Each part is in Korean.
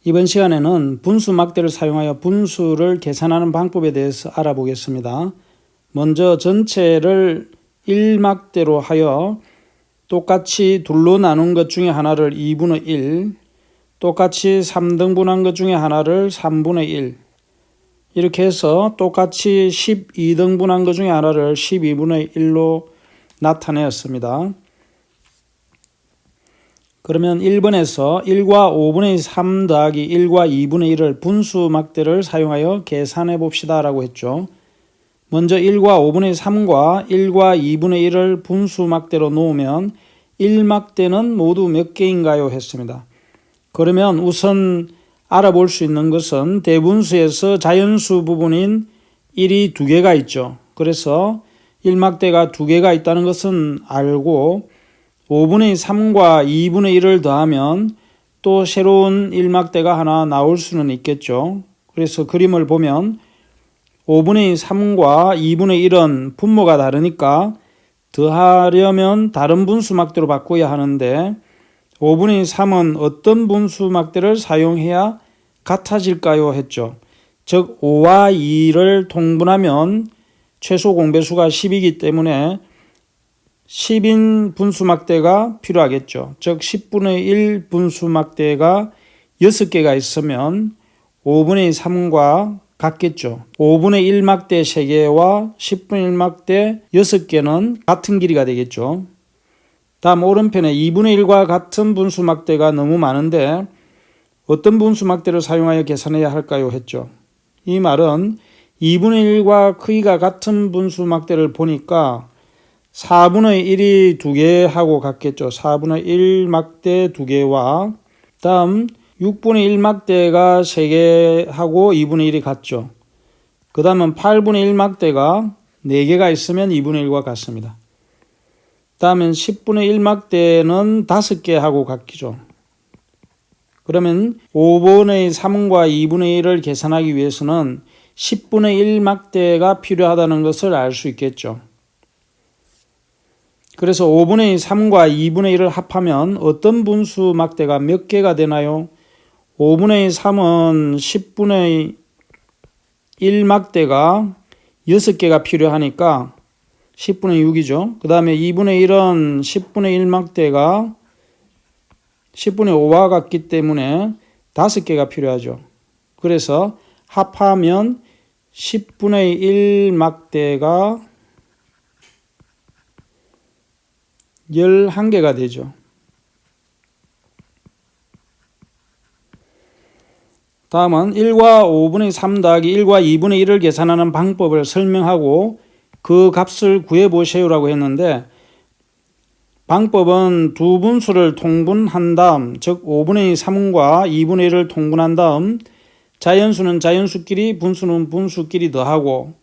이번 시간에는 분수 막대를 사용하여 분수를 계산하는 방법에 대해서 알아보겠습니다. 먼저 전체를 1막대로 하여 똑같이 둘로 나눈 것 중에 하나를 2분의 1, 똑같이 3등분한 것 중에 하나를 3분의 1, 이렇게 해서 똑같이 12등분한 것 중에 하나를 12분의 1로 나타내었습니다. 그러면 1번에서 1과 5분의 3 더하기 1과 2분의 1을 분수 막대를 사용하여 계산해 봅시다 라고 했죠. 먼저 1과 5분의 3과 1과 2분의 1을 분수 막대로 놓으면 1막대는 모두 몇 개인가요? 했습니다. 그러면 우선 알아볼 수 있는 것은 대분수에서 자연수 부분인 1이 2개가 있죠. 그래서 1막대가 2개가 있다는 것은 알고 5분의 3과 2분의 1을 더하면 또 새로운 1막대가 하나 나올 수는 있겠죠. 그래서 그림을 보면 5분의 3과 2분의 1은 분모가 다르니까 더하려면 다른 분수 막대로 바꿔야 하는데 5분의 3은 어떤 분수 막대를 사용해야 같아질까요? 했죠. 즉 5와 2를 통분하면 최소 공배수가 10이기 때문에 10인 분수 막대가 필요하겠죠. 즉 10분의 1 분수 막대가 6개가 있으면 5분의 3과 같겠죠. 5분의 1 막대 3개와 10분의 1 막대 6개는 같은 길이가 되겠죠. 다음 오른편에 2분의 1과 같은 분수 막대가 너무 많은데 어떤 분수 막대를 사용하여 계산해야 할까요? 했죠. 이 말은 2분의 1과 크기가 같은 분수 막대를 보니까 4분의 1이 2개하고 같겠죠. 4분의 1 막대 2개와 다음 6분의 1 막대가 3개하고 2분의 1이 같죠. 그 다음은 8분의 1 막대가 4개가 있으면 2분의 1과 같습니다. 다음은 10분의 1 막대는 5개하고 같죠. 그러면 5분의 3과 2분의 1을 계산하기 위해서는 10분의 1 막대가 필요하다는 것을 알 수 있겠죠. 그래서 5분의 3과 2분의 1을 합하면 어떤 분수 막대가 몇 개가 되나요? 5분의 3은 10분의 1 막대가 6개가 필요하니까 10분의 6이죠. 그 다음에 2분의 1은 10분의 1 막대가 10분의 5와 같기 때문에 5개가 필요하죠. 그래서 합하면 10분의 1 막대가 11개가 되죠. 다음은 1과 5분의 3 더하기 1과 2분의 1을 계산하는 방법을 설명하고 그 값을 구해보세요라고 했는데 방법은 두 분수를 통분한 다음 즉 5분의 3과 2분의 1을 통분한 다음 자연수는 자연수끼리 분수는 분수끼리 더하고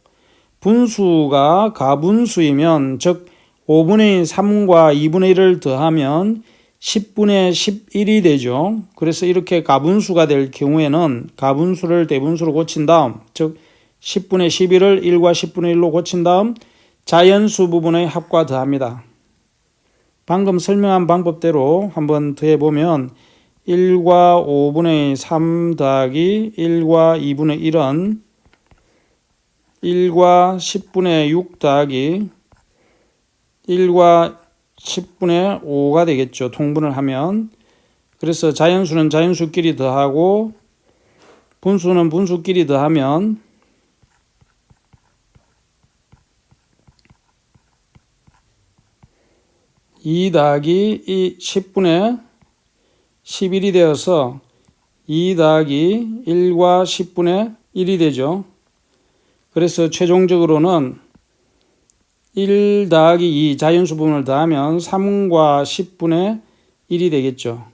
분수가 가분수이면 즉 5분의 3과 2분의 1을 더하면 10분의 11이 되죠. 그래서 이렇게 가분수가 될 경우에는 가분수를 대분수로 고친 다음 즉 10분의 11을 1과 10분의 1로 고친 다음 자연수 부분의 합과 더합니다. 방금 설명한 방법대로 한번 더해보면 1과 5분의 3 더하기 1과 2분의 1은 1과 10분의 6 더하기 1과 10분의 5가 되겠죠. 통분을 하면. 그래서 자연수는 자연수끼리 더하고 분수는 분수끼리 더하면 2 더하기 10분의 11이 되어서 2 더하기 1과 10분의 1이 되죠. 그래서 최종적으로는 1 더하기 2 자연수 부분을 더하면 3과 10분의 1이 되겠죠.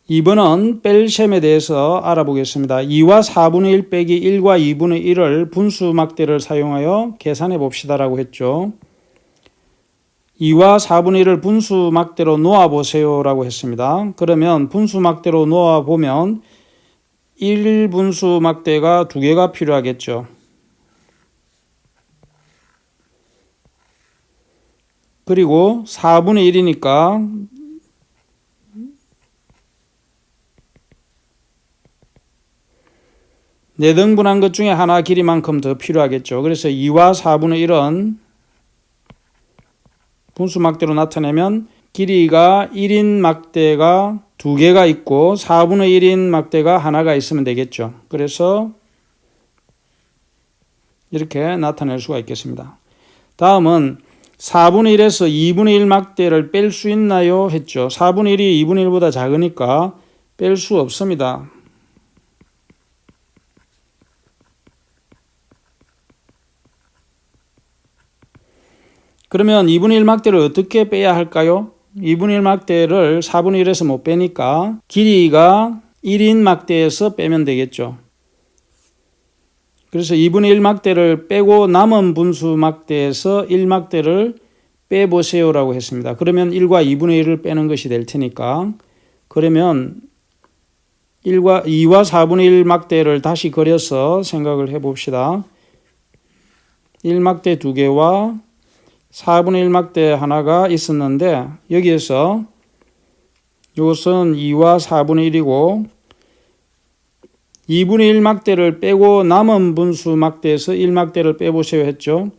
2번은 뺄셈에 대해서 알아보겠습니다. 2와 4분의 1 빼기 1과 2분의 1을 분수 막대를 사용하여 계산해 봅시다 라고 했죠. 2와 4분의 1을 분수 막대로 놓아보세요 라고 했습니다. 그러면 분수 막대로 놓아보면 1분수 막대가 2개가 필요하겠죠. 그리고 4분의 1이니까 내등분한 것 중에 하나 길이만큼 더 필요하겠죠. 그래서 2와 4분의 1은 분수 막대로 나타내면 길이가 1인 막대가 2개가 있고 4분의 1인 막대가 하나가 있으면 되겠죠. 그래서 이렇게 나타낼 수가 있겠습니다. 다음은 4분의 1에서 2분의 1 막대를 뺄 수 있나요? 했죠. 4분의 1이 2분의 1보다 작으니까 뺄 수 없습니다. 그러면 2분의 1 막대를 어떻게 빼야 할까요? 2분의 1 막대를 4분의 1에서 못 빼니까 길이가 1인 막대에서 빼면 되겠죠. 그래서 2분의 1 막대를 빼고 남은 분수 막대에서 1 막대를 빼보세요 라고 했습니다. 그러면 1과 2분의 1을 빼는 것이 될 테니까 그러면 2와 4분의 1 막대를 다시 그려서 생각을 해봅시다. 1막대 2개와 4분의 1 막대 하나가 있었는데 여기에서 이것은 2와 4분의 1이고 2분의 1 막대를 빼고 남은 분수 막대에서 1막대를 빼보세요 했죠.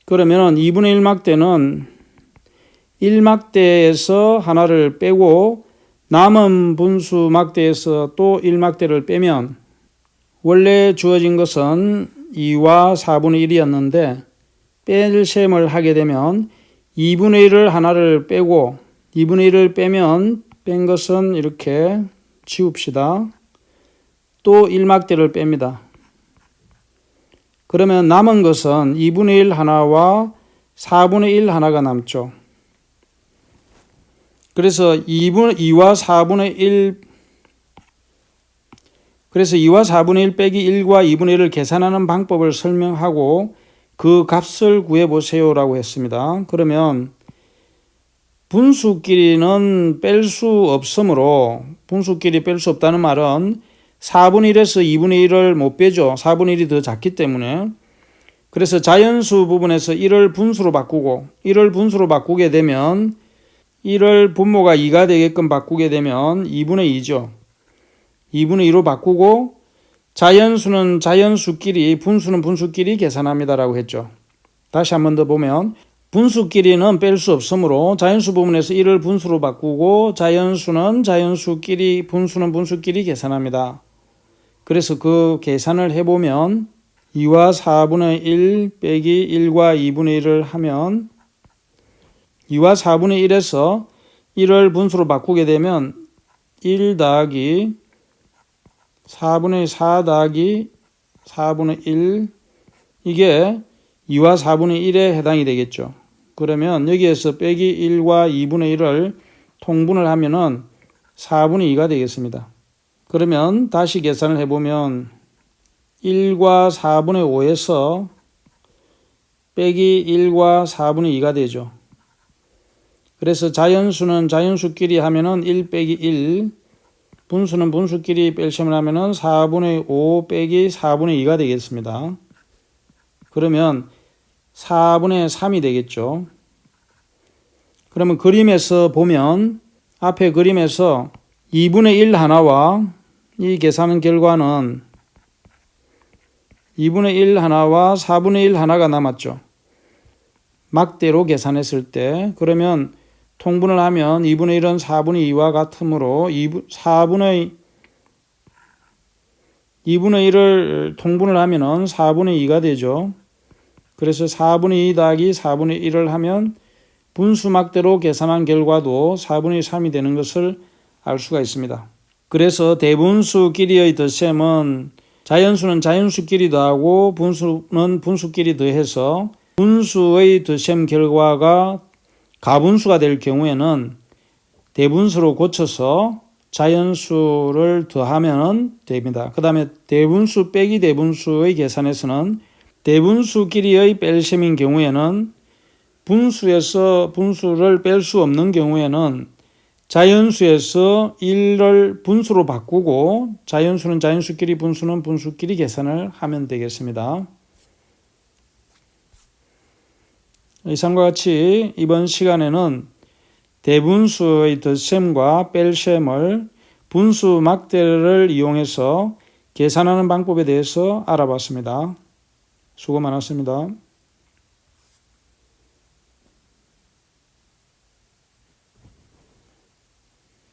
그러면 2분의 1 막대는 1막대에서 하나를 빼고 남은 분수 막대에서 또 1막대를 빼면 원래 주어진 것은 2와 4분의 1이었는데 뺄셈을 하게 되면 2분의 1을 하나를 빼고 2분의 1을 빼면 뺀 것은 이렇게 지웁시다. 또 1막대를 뺍니다. 그러면 남은 것은 2분의 1 하나와 4분의 1 하나가 남죠. 그래서 2와 4분의 1 그래서 2와 4분의 1 빼기 1과 2분의 1을 계산하는 방법을 설명하고 그 값을 구해보세요 라고 했습니다. 그러면 분수끼리는 뺄 수 없으므로 분수끼리 뺄 수 없다는 말은 4분의 1에서 2분의 1을 못 빼죠. 4분의 1이 더 작기 때문에. 그래서 자연수 부분에서 1을 분수로 바꾸고 1을 분수로 바꾸게 되면 1을 분모가 2가 되게끔 바꾸게 되면 2분의 2죠. 2분의 2로 바꾸고 자연수는 자연수끼리 분수는 분수끼리 계산합니다라고 했죠. 다시 한 번 더 보면 분수끼리는 뺄 수 없으므로 자연수 부분에서 1을 분수로 바꾸고 자연수는 자연수끼리 분수는 분수끼리 계산합니다. 그래서 그 계산을 해보면 2와 4분의 1 빼기 1과 2분의 1을 하면 2와 4분의 1에서 1을 분수로 바꾸게 되면 1 더하기 4분의 4 더하기 4분의 1 이게 2와 4분의 1에 해당이 되겠죠. 그러면 여기에서 빼기 1과 2분의 1을 통분을 하면은 4분의 2가 되겠습니다. 그러면 다시 계산을 해보면 1과 4분의 5에서 빼기 1과 4분의 2가 되죠. 그래서 자연수는 자연수끼리 하면은 1 빼기 1, 분수는 분수끼리 뺄셈을 하면은 4분의 5 빼기 4분의 2가 되겠습니다. 그러면 4분의 3이 되겠죠. 그러면 그림에서 보면 앞에 그림에서 2분의 1 하나와 이 계산 결과는 2분의 1 하나와 4분의 1 하나가 남았죠. 막대로 계산했을 때 그러면 통분을 하면 2분의 1은 4분의 2와 같으므로 2분의 1을 통분을 하면 4분의 2가 되죠. 그래서 4분의 2 더하기 4분의 1을 하면 분수 막대로 계산한 결과도 4분의 3이 되는 것을 알 수가 있습니다. 그래서 대분수끼리의 덧셈은 자연수는 자연수끼리 더하고 분수는 분수끼리 더해서 분수의 덧셈 결과가 가분수가 될 경우에는 대분수로 고쳐서 자연수를 더하면 됩니다. 그 다음에 대분수 빼기 대분수의 계산에서는 대분수끼리의 뺄셈인 경우에는 분수에서 분수를 뺄 수 없는 경우에는 자연수에서 1을 분수로 바꾸고 자연수는 자연수끼리 분수는 분수끼리 계산을 하면 되겠습니다. 이상과 같이 이번 시간에는 대분수의 덧셈과 뺄셈을 분수 막대를 이용해서 계산하는 방법에 대해서 알아봤습니다. 수고 많았습니다.